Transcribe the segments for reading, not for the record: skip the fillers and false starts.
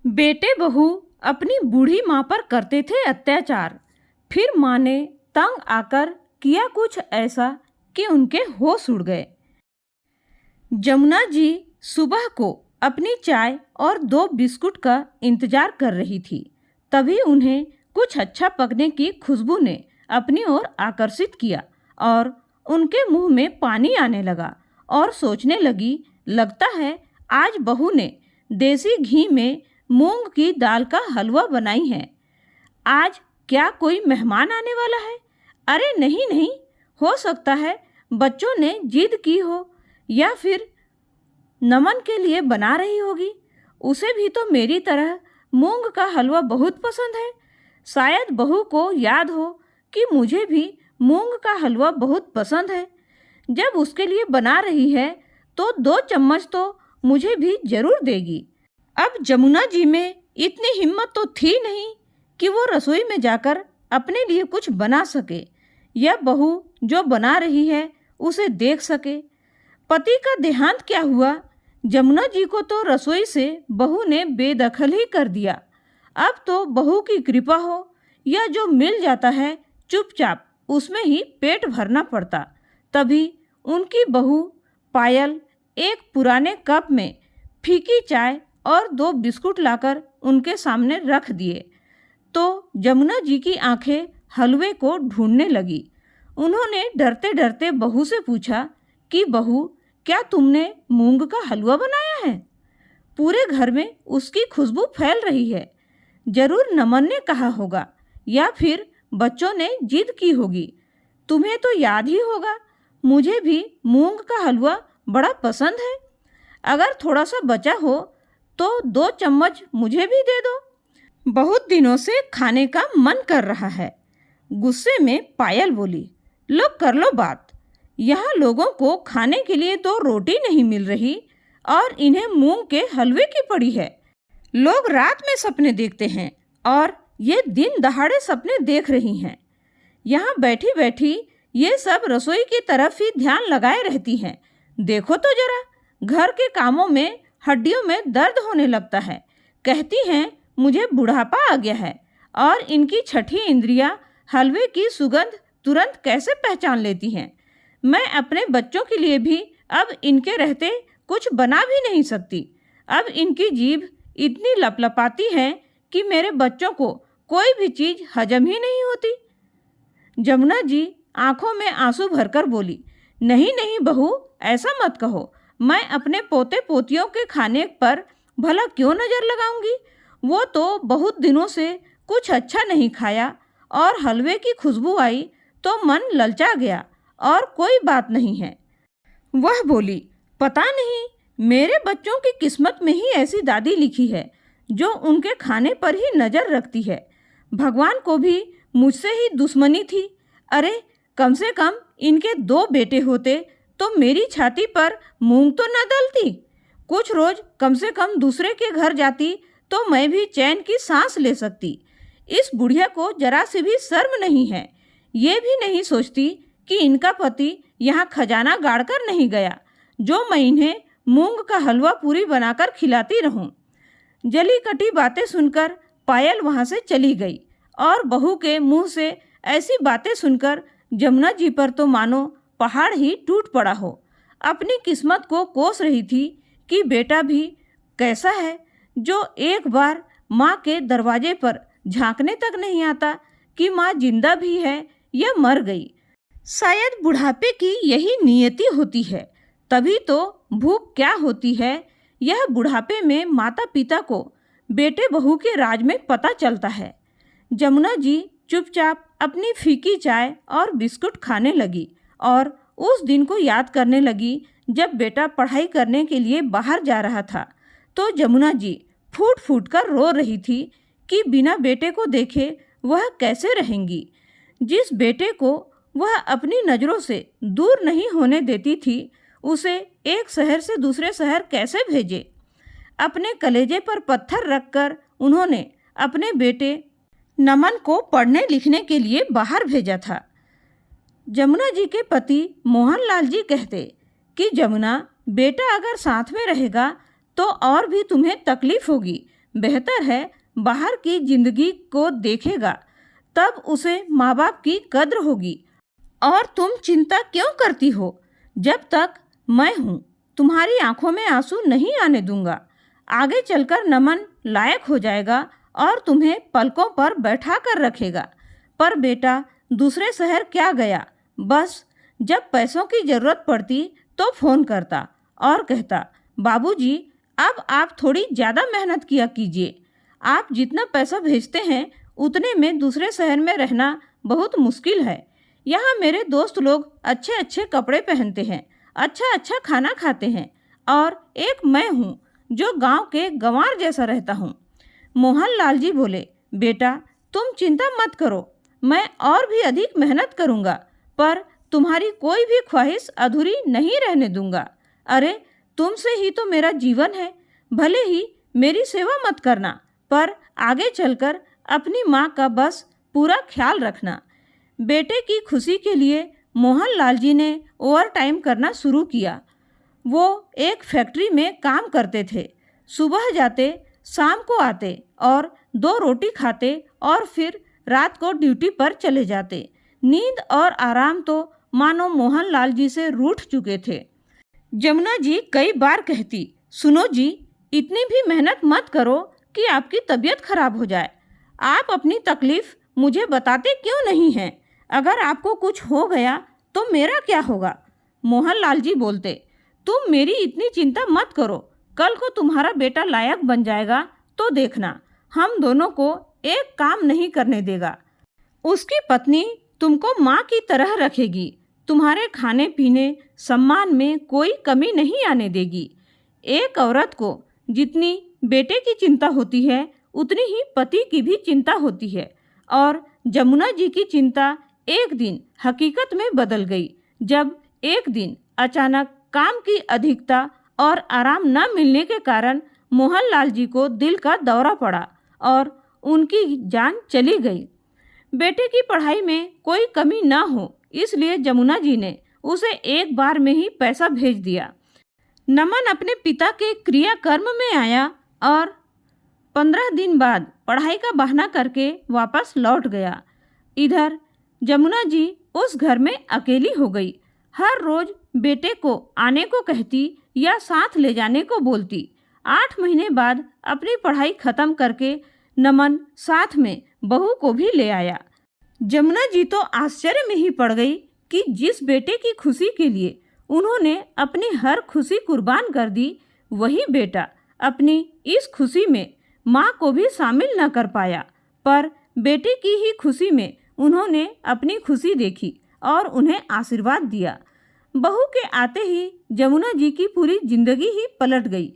बेटे बहू अपनी बूढ़ी माँ पर करते थे अत्याचार। फिर माँ ने तंग आकर किया कुछ ऐसा कि उनके होश उड़ गए। जमुना जी सुबह को अपनी चाय और 2 बिस्कुट का इंतजार कर रही थी। तभी उन्हें कुछ अच्छा पकने की खुशबू ने अपनी ओर आकर्षित किया और उनके मुंह में पानी आने लगा और सोचने लगी, लगता है आज बहू ने देसी घी में मूंग की दाल का हलवा बनाई है। आज क्या कोई मेहमान आने वाला है? अरे नहीं नहीं, हो सकता है बच्चों ने जिद की हो या फिर नमन के लिए बना रही होगी। उसे भी तो मेरी तरह मूंग का हलवा बहुत पसंद है। शायद बहू को याद हो कि मुझे भी मूंग का हलवा बहुत पसंद है। जब उसके लिए बना रही है तो 2 चम्मच तो मुझे भी जरूर देगी। अब जमुना जी में इतनी हिम्मत तो थी नहीं कि वो रसोई में जाकर अपने लिए कुछ बना सके या बहू जो बना रही है उसे देख सके। पति का देहांत क्या हुआ, जमुना जी को तो रसोई से बहू ने बेदखल ही कर दिया। अब तो बहू की कृपा हो या जो मिल जाता है चुपचाप उसमें ही पेट भरना पड़ता। तभी उनकी बहू पायल एक पुराने कप में फीकी चाय और 2 बिस्कुट लाकर उनके सामने रख दिए तो जमुना जी की आंखें हलवे को ढूंढने लगी। उन्होंने डरते डरते बहू से पूछा कि बहू, क्या तुमने मूंग का हलवा बनाया है? पूरे घर में उसकी खुशबू फैल रही है। जरूर नमन ने कहा होगा या फिर बच्चों ने जिद की होगी। तुम्हें तो याद ही होगा, मुझे भी मूंग का हलवा बड़ा पसंद है। अगर थोड़ा सा बचा हो तो 2 चम्मच मुझे भी दे दो। बहुत दिनों से खाने का मन कर रहा है। गुस्से में पायल बोली, लो कर लो बात। यहाँ लोगों को खाने के लिए तो रोटी नहीं मिल रही और इन्हें मूंग के हलवे की पड़ी है। लोग रात में सपने देखते हैं और ये दिन दहाड़े सपने देख रही हैं। यहाँ बैठी बैठी ये सब रसोई की तरफ ही ध्यान लगाए रहती हैं। देखो तो जरा, घर के कामों में हड्डियों में दर्द होने लगता है। कहती हैं मुझे बुढ़ापा आ गया है और इनकी छठी इंद्रियां हलवे की सुगंध तुरंत कैसे पहचान लेती हैं। मैं अपने बच्चों के लिए भी अब इनके रहते कुछ बना भी नहीं सकती। अब इनकी जीभ इतनी लपलपाती है कि मेरे बच्चों को कोई भी चीज़ हजम ही नहीं होती। जमुना जी आंखों में आंसू भरकर बोली, नहीं नहीं बहू, ऐसा मत कहो। मैं अपने पोते पोतियों के खाने पर भला क्यों नज़र लगाऊंगी? वो तो बहुत दिनों से कुछ अच्छा नहीं खाया और हलवे की खुशबू आई तो मन ललचा गया और कोई बात नहीं है। वह बोली, पता नहीं मेरे बच्चों की किस्मत में ही ऐसी दादी लिखी है जो उनके खाने पर ही नज़र रखती है। भगवान को भी मुझसे ही दुश्मनी थी। अरे कम से कम इनके 2 बेटे होते तो मेरी छाती पर मूंग तो न डलती। कुछ रोज कम से कम दूसरे के घर जाती तो मैं भी चैन की सांस ले सकती। इस बुढ़िया को जरा से भी शर्म नहीं है। ये भी नहीं सोचती कि इनका पति यहाँ खजाना गाड़कर नहीं गया जो मैं इन्हें मूंग का हलवा पूरी बनाकर खिलाती रहूं। जली कटी बातें सुनकर पायल वहाँ से चली गई और बहू के मुंह से ऐसी बातें सुनकर जमुना जी पर तो मानो पहाड़ ही टूट पड़ा हो। अपनी किस्मत को कोस रही थी कि बेटा भी कैसा है जो एक बार माँ के दरवाजे पर झांकने तक नहीं आता कि माँ जिंदा भी है या मर गई। शायद बुढ़ापे की यही नियति होती है। तभी तो भूख क्या होती है यह बुढ़ापे में माता पिता को बेटे बहू के राज में पता चलता है। जमुना जी चुपचाप अपनी फीकी चाय और बिस्कुट खाने लगी और उस दिन को याद करने लगी जब बेटा पढ़ाई करने के लिए बाहर जा रहा था। तो जमुना जी फूट फूट कर रो रही थी कि बिना बेटे को देखे वह कैसे रहेंगी। जिस बेटे को वह अपनी नज़रों से दूर नहीं होने देती थी उसे एक शहर से दूसरे शहर कैसे भेजे। अपने कलेजे पर पत्थर रखकर उन्होंने अपने बेटे नमन को पढ़ने लिखने के लिए बाहर भेजा था। जमुना जी के पति मोहनलाल जी कहते कि जमुना, बेटा अगर साथ में रहेगा तो और भी तुम्हें तकलीफ होगी। बेहतर है बाहर की जिंदगी को देखेगा, तब उसे माँ बाप की कद्र होगी। और तुम चिंता क्यों करती हो? जब तक मैं हूँ तुम्हारी आंखों में आंसू नहीं आने दूंगा। आगे चलकर नमन लायक हो जाएगा और तुम्हें पलकों पर बैठा कर रखेगा। पर बेटा दूसरे शहर क्या गया, बस जब पैसों की ज़रूरत पड़ती तो फ़ोन करता और कहता, बाबूजी अब आप थोड़ी ज़्यादा मेहनत किया कीजिए। आप जितना पैसा भेजते हैं उतने में दूसरे शहर में रहना बहुत मुश्किल है। यहाँ मेरे दोस्त लोग अच्छे अच्छे कपड़े पहनते हैं, अच्छा अच्छा खाना खाते हैं, और एक मैं हूँ जो गांव के गंवार जैसा रहता हूँ। मोहनलाल जी बोले, बेटा तुम चिंता मत करो, मैं और भी अधिक मेहनत करूँगा, पर तुम्हारी कोई भी ख्वाहिश अधूरी नहीं रहने दूंगा। अरे तुमसे ही तो मेरा जीवन है। भले ही मेरी सेवा मत करना, पर आगे चलकर अपनी माँ का बस पूरा ख्याल रखना। बेटे की खुशी के लिए मोहनलाल जी ने ओवर टाइम करना शुरू किया। वो एक फैक्ट्री में काम करते थे। सुबह जाते, शाम को आते और 2 रोटी खाते और फिर रात को ड्यूटी पर चले जाते। नींद और आराम तो मानो मोहनलाल जी से रूठ चुके थे। जमुना जी कई बार कहती, सुनो जी, इतनी भी मेहनत मत करो कि आपकी तबीयत खराब हो जाए। आप अपनी तकलीफ़ मुझे बताते क्यों नहीं हैं? अगर आपको कुछ हो गया तो मेरा क्या होगा? मोहनलाल जी बोलते, तुम मेरी इतनी चिंता मत करो, कल को तुम्हारा बेटा लायक बन जाएगा तो देखना, हम दोनों को एक काम नहीं करने देगा। उसकी पत्नी तुमको माँ की तरह रखेगी, तुम्हारे खाने पीने सम्मान में कोई कमी नहीं आने देगी। एक औरत को जितनी बेटे की चिंता होती है उतनी ही पति की भी चिंता होती है। और जमुना जी की चिंता एक दिन हकीकत में बदल गई, जब एक दिन अचानक काम की अधिकता और आराम न मिलने के कारण मोहनलाल जी को दिल का दौरा पड़ा और उनकी जान चली गई। बेटे की पढ़ाई में कोई कमी न हो, इसलिए जमुना जी ने उसे एक बार में ही पैसा भेज दिया। नमन अपने पिता के क्रियाकर्म में आया और 15 दिन बाद पढ़ाई का बहाना करके वापस लौट गया। इधर जमुना जी उस घर में अकेली हो गई। हर रोज बेटे को आने को कहती या साथ ले जाने को बोलती। 8 महीने बाद अपनी पढ़ाई खत्म करके नमन साथ में बहू को भी ले आया। जमुना जी तो आश्चर्य में ही पड़ गई कि जिस बेटे की खुशी के लिए उन्होंने अपनी हर खुशी कुर्बान कर दी, वही बेटा अपनी इस खुशी में माँ को भी शामिल न कर पाया। पर बेटे की ही खुशी में उन्होंने अपनी खुशी देखी और उन्हें आशीर्वाद दिया। बहू के आते ही जमुना जी की पूरी जिंदगी ही पलट गई।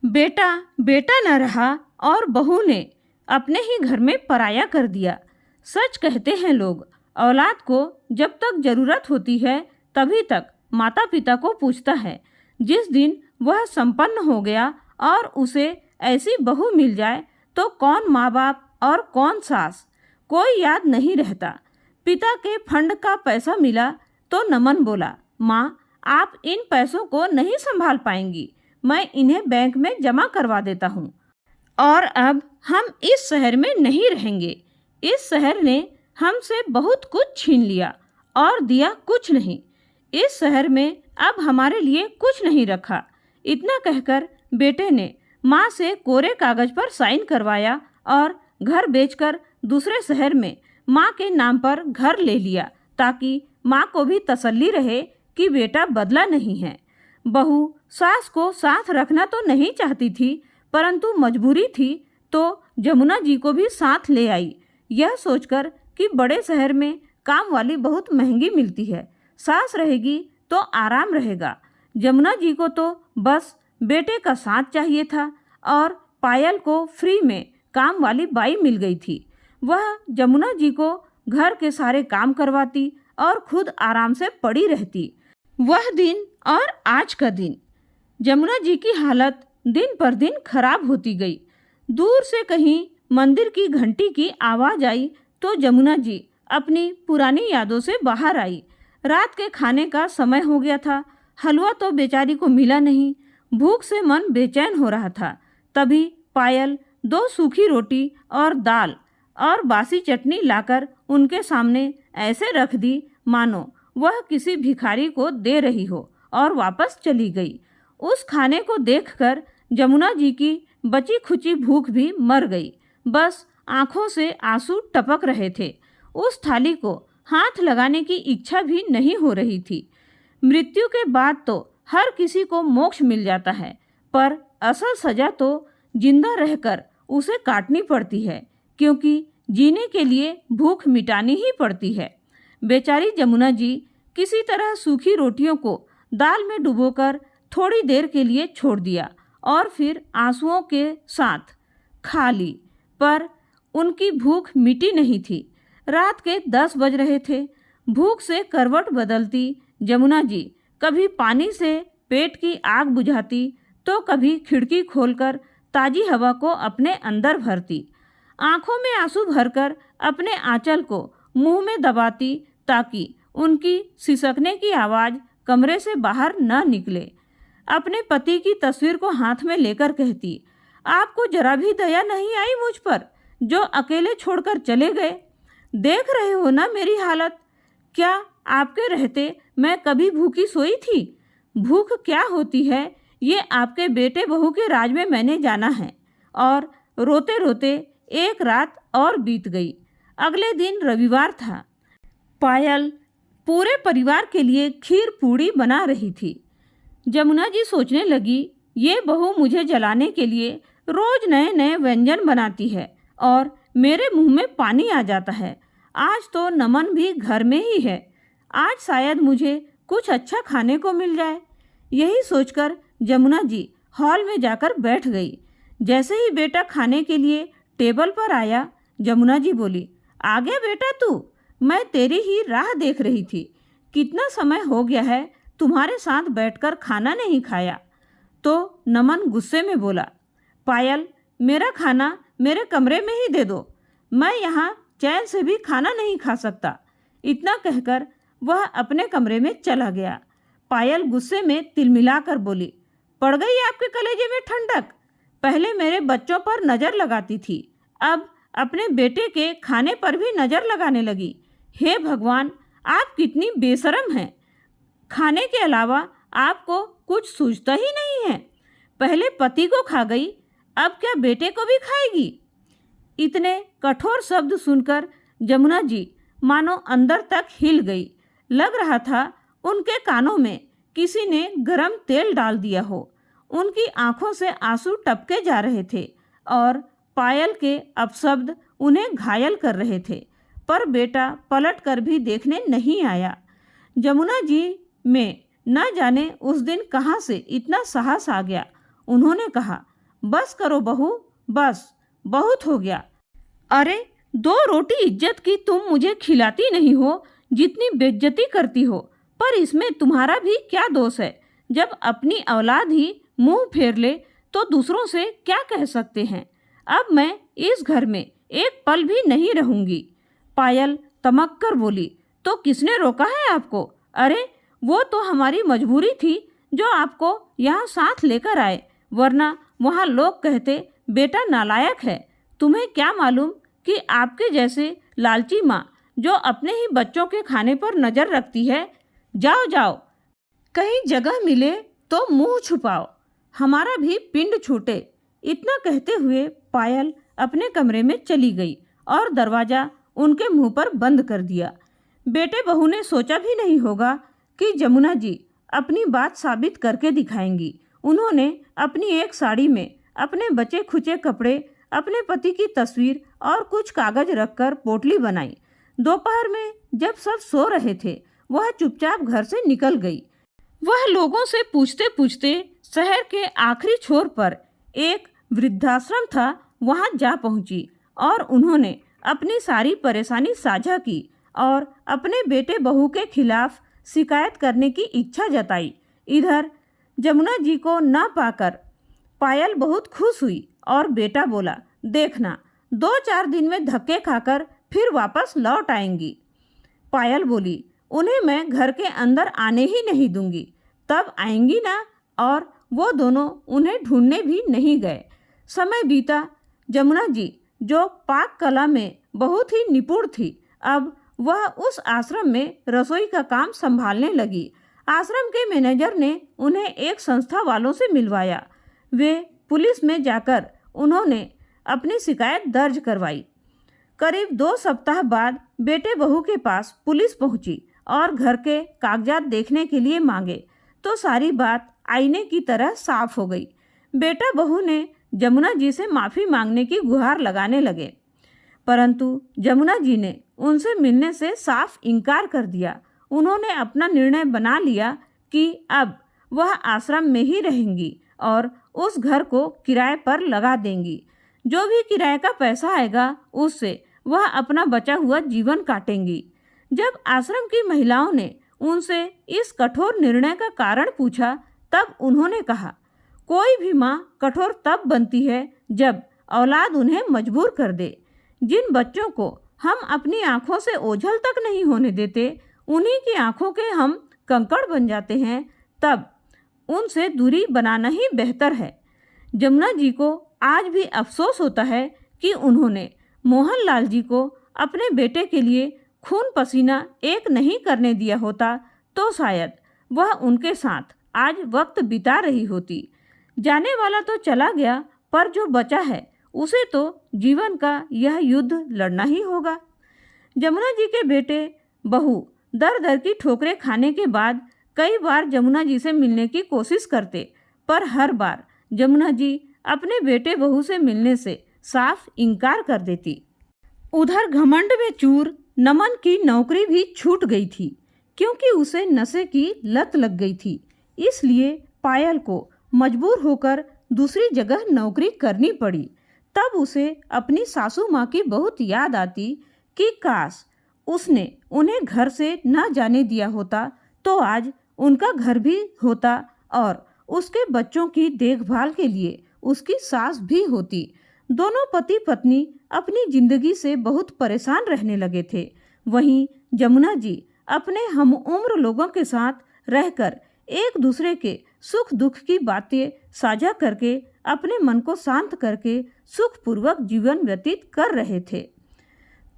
बेटा बेटा न रहा और बहू ने अपने ही घर में पराया कर दिया। सच कहते हैं लोग, औलाद को जब तक ज़रूरत होती है तभी तक माता पिता को पूछता है। जिस दिन वह संपन्न हो गया और उसे ऐसी बहू मिल जाए तो कौन माँ बाप और कौन सास, कोई याद नहीं रहता। पिता के फंड का पैसा मिला तो नमन बोला, माँ आप इन पैसों को नहीं संभाल पाएंगी, मैं इन्हें बैंक में जमा करवा देता हूँ। और अब हम इस शहर में नहीं रहेंगे। इस शहर ने हमसे बहुत कुछ छीन लिया और दिया कुछ नहीं। इस शहर में अब हमारे लिए कुछ नहीं रखा। इतना कहकर बेटे ने माँ से कोरे कागज पर साइन करवाया और घर बेचकर दूसरे शहर में माँ के नाम पर घर ले लिया, ताकि माँ को भी तसल्ली रहे कि बेटा बदला नहीं है। बहू सास को साथ रखना तो नहीं चाहती थी, परंतु मजबूरी थी तो जमुना जी को भी साथ ले आई, यह सोचकर कि बड़े शहर में काम वाली बहुत महंगी मिलती है, सास रहेगी तो आराम रहेगा। जमुना जी को तो बस बेटे का साथ चाहिए था और पायल को फ्री में काम वाली बाई मिल गई थी। वह जमुना जी को घर के सारे काम करवाती और खुद आराम से पड़ी रहती। वह दिन और आज का दिन, जमुना जी की हालत दिन पर दिन खराब होती गई। दूर से कहीं मंदिर की घंटी की आवाज़ आई तो जमुना जी अपनी पुरानी यादों से बाहर आई। रात के खाने का समय हो गया था, हलवा तो बेचारी को मिला नहीं। भूख से मन बेचैन हो रहा था। तभी पायल 2 सूखी रोटी और दाल और बासी चटनी लाकर उनके सामने ऐसे रख दी मानो वह किसी भिखारी को दे रही हो, और वापस चली गई। उस खाने को देखकर जमुना जी की बची खुची भूख भी मर गई। बस आंखों से आंसू टपक रहे थे। उस थाली को हाथ लगाने की इच्छा भी नहीं हो रही थी। मृत्यु के बाद तो हर किसी को मोक्ष मिल जाता है, पर असल सजा तो जिंदा रहकर उसे काटनी पड़ती है, क्योंकि जीने के लिए भूख मिटानी ही पड़ती है। बेचारी जमुना जी किसी तरह सूखी रोटियों को दाल में डुबोकर थोड़ी देर के लिए छोड़ दिया और फिर आंसुओं के साथ खा ली, पर उनकी भूख मिटी नहीं थी। रात के 10 बज रहे थे। भूख से करवट बदलती जमुना जी कभी पानी से पेट की आग बुझाती, तो कभी खिड़की खोलकर ताजी हवा को अपने अंदर भरती। आंखों में आंसू भरकर अपने आंचल को मुंह में दबाती, ताकि उनकी सिसकने की आवाज़ कमरे से बाहर न निकले। अपने पति की तस्वीर को हाथ में लेकर कहती, आपको जरा भी दया नहीं आई मुझ पर, जो अकेले छोड़कर चले गए। देख रहे हो ना मेरी हालत। क्या आपके रहते मैं कभी भूखी सोई थी? भूख क्या होती है ये आपके बेटे बहू के राज में मैंने जाना है। और रोते रोते एक रात और बीत गई। अगले दिन रविवार था। पायल पूरे परिवार के लिए खीर पूड़ी बना रही थी। जमुना जी सोचने लगी, ये बहू मुझे जलाने के लिए रोज नए नए व्यंजन बनाती है और मेरे मुंह में पानी आ जाता है। आज तो नमन भी घर में ही है, आज शायद मुझे कुछ अच्छा खाने को मिल जाए। यही सोचकर जमुना जी हॉल में जाकर बैठ गई। जैसे ही बेटा खाने के लिए टेबल पर आया, जमुना जी बोली, आ गया बेटा तू? मैं तेरी ही राह देख रही थी। कितना समय हो गया है तुम्हारे साथ बैठकर खाना नहीं खाया। तो नमन गुस्से में बोला, पायल, मेरा खाना मेरे कमरे में ही दे दो, मैं यहाँ चैन से भी खाना नहीं खा सकता। इतना कहकर वह अपने कमरे में चला गया। पायल गुस्से में तिलमिलाकर बोली, पड़ गई आपके कलेजे में ठंडक? पहले मेरे बच्चों पर नज़र लगाती थी, अब अपने बेटे के खाने पर भी नज़र लगाने लगी। हे भगवान, आप कितनी बेशरम हैं। खाने के अलावा आपको कुछ सूझता ही नहीं है। पहले पति को खा गई, अब क्या बेटे को भी खाएगी? इतने कठोर शब्द सुनकर जमुना जी मानो अंदर तक हिल गई। लग रहा था उनके कानों में किसी ने गरम तेल डाल दिया हो। उनकी आंखों से आंसू टपके जा रहे थे और पायल के अपशब्द उन्हें घायल कर रहे थे, पर बेटा पलट कर भी देखने नहीं आया। जमुना जी में न जाने उस दिन कहाँ से इतना साहस आ गया। उन्होंने कहा, बस करो बहू, बस बहुत हो गया। अरे 2 रोटी इज्जत की तुम मुझे खिलाती नहीं हो, जितनी बेइज्जती करती हो। पर इसमें तुम्हारा भी क्या दोष है? जब अपनी औलाद ही मुंह फेर ले तो दूसरों से क्या कह सकते हैं। अब मैं इस घर में एक पल भी नहीं रहूंगी। पायल तमक कर बोली, तो किसने रोका है आपको? अरे वो तो हमारी मजबूरी थी जो आपको यहाँ साथ लेकर आए, वरना वहाँ लोग कहते बेटा नालायक है। तुम्हें क्या मालूम कि आपके जैसे लालची माँ जो अपने ही बच्चों के खाने पर नज़र रखती है। जाओ जाओ, कहीं जगह मिले तो मुंह छुपाओ, हमारा भी पिंड छूटे। इतना कहते हुए पायल अपने कमरे में चली गई और दरवाज़ा उनके मुंह पर बंद कर दिया। बेटे बहू ने सोचा भी नहीं होगा कि जमुना जी अपनी बात साबित करके दिखाएंगी। उन्होंने अपनी एक साड़ी में अपने बचे खुचे कपड़े, अपने पति की तस्वीर और कुछ कागज रखकर पोटली बनाई। दोपहर में जब सब सो रहे थे, वह चुपचाप घर से निकल गई। वह लोगों से पूछते पूछते शहर के आखिरी छोर पर एक वृद्धाश्रम था, वहां जा पहुंची और उन्होंने अपनी सारी परेशानी साझा की और अपने बेटे बहू के खिलाफ शिकायत करने की इच्छा जताई। इधर जमुना जी को न पाकर पायल बहुत खुश हुई और बेटा बोला, देखना 2-4 दिन में धक्के खाकर फिर वापस लौट आएंगी। पायल बोली, उन्हें मैं घर के अंदर आने ही नहीं दूंगी, तब आएंगी ना। और वो दोनों उन्हें ढूंढने भी नहीं गए। समय बीता, जमुना जी, जो पाक कला में बहुत ही निपुण थी, अब वह उस आश्रम में रसोई का काम संभालने लगी। आश्रम के मैनेजर ने उन्हें एक संस्था वालों से मिलवाया। वे पुलिस में जाकर उन्होंने अपनी शिकायत दर्ज करवाई। करीब 2 सप्ताह बाद बेटे बहू के पास पुलिस पहुंची और घर के कागजात देखने के लिए मांगे तो सारी बात आईने की तरह साफ हो गई। बेटा बहू ने जमुना जी से माफ़ी मांगने की गुहार लगाने लगे, परंतु जमुना जी ने उनसे मिलने से साफ इनकार कर दिया। उन्होंने अपना निर्णय बना लिया कि अब वह आश्रम में ही रहेंगी और उस घर को किराए पर लगा देंगी। जो भी किराए का पैसा आएगा उससे वह अपना बचा हुआ जीवन काटेंगी। जब आश्रम की महिलाओं ने उनसे इस कठोर निर्णय का कारण पूछा तब उन्होंने कहा, कोई भी माँ कठोर तब बनती है जब औलाद उन्हें मजबूर कर दे। जिन बच्चों को हम अपनी आंखों से ओझल तक नहीं होने देते, उन्हीं की आंखों के हम कंकड़ बन जाते हैं, तब उनसे दूरी बनाना ही बेहतर है। जमुना जी को आज भी अफसोस होता है कि उन्होंने मोहनलाल जी को अपने बेटे के लिए खून पसीना एक नहीं करने दिया होता तो शायद वह उनके साथ आज वक्त बिता रही होती। जाने वाला तो चला गया, पर जो बचा है उसे तो जीवन का यह युद्ध लड़ना ही होगा। जमुना जी के बेटे बहू दर दर की ठोकरें खाने के बाद कई बार जमुना जी से मिलने की कोशिश करते, पर हर बार जमुना जी अपने बेटे बहू से मिलने से साफ इनकार कर देती। उधर घमंड में चूर नमन की नौकरी भी छूट गई थी, क्योंकि उसे नशे की लत लग गई थी। इसलिए पायल को मजबूर होकर दूसरी जगह नौकरी करनी पड़ी। तब उसे अपनी सासू माँ की बहुत याद आती कि काश उसने उन्हें घर से न जाने दिया होता तो आज उनका घर भी होता और उसके बच्चों की देखभाल के लिए उसकी सास भी होती। दोनों पति पत्नी अपनी जिंदगी से बहुत परेशान रहने लगे थे। वहीं जमुना जी अपने हम उम्र लोगों के साथ रहकर एक दूसरे के सुख दुख की बातें साझा करके अपने मन को शांत करके सुखपूर्वक जीवन व्यतीत कर रहे थे।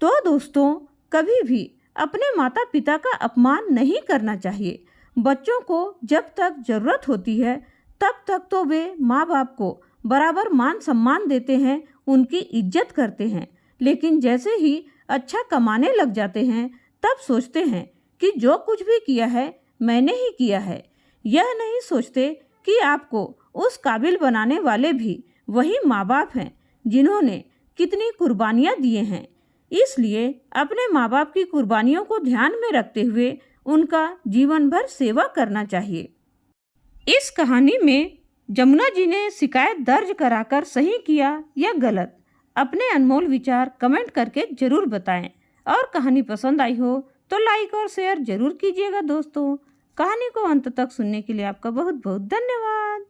तो दोस्तों, कभी भी अपने माता पिता का अपमान नहीं करना चाहिए। बच्चों को जब तक ज़रूरत होती है तब तक तो वे माँ बाप को बराबर मान सम्मान देते हैं, उनकी इज्जत करते हैं, लेकिन जैसे ही अच्छा कमाने लग जाते हैं तब सोचते हैं कि जो कुछ भी किया है मैंने ही किया है। यह नहीं सोचते कि आपको उस काबिल बनाने वाले भी वही माँ बाप हैं जिन्होंने कितनी कुर्बानियाँ दिए हैं। इसलिए अपने माँ बाप की कुर्बानियों को ध्यान में रखते हुए उनका जीवन भर सेवा करना चाहिए। इस कहानी में जमुना जी ने शिकायत दर्ज कराकर सही किया या गलत, अपने अनमोल विचार कमेंट करके जरूर बताएं। और कहानी पसंद आई हो तो लाइक और शेयर जरूर कीजिएगा दोस्तों। कहानी को अंत तक सुनने के लिए आपका बहुत बहुत धन्यवाद।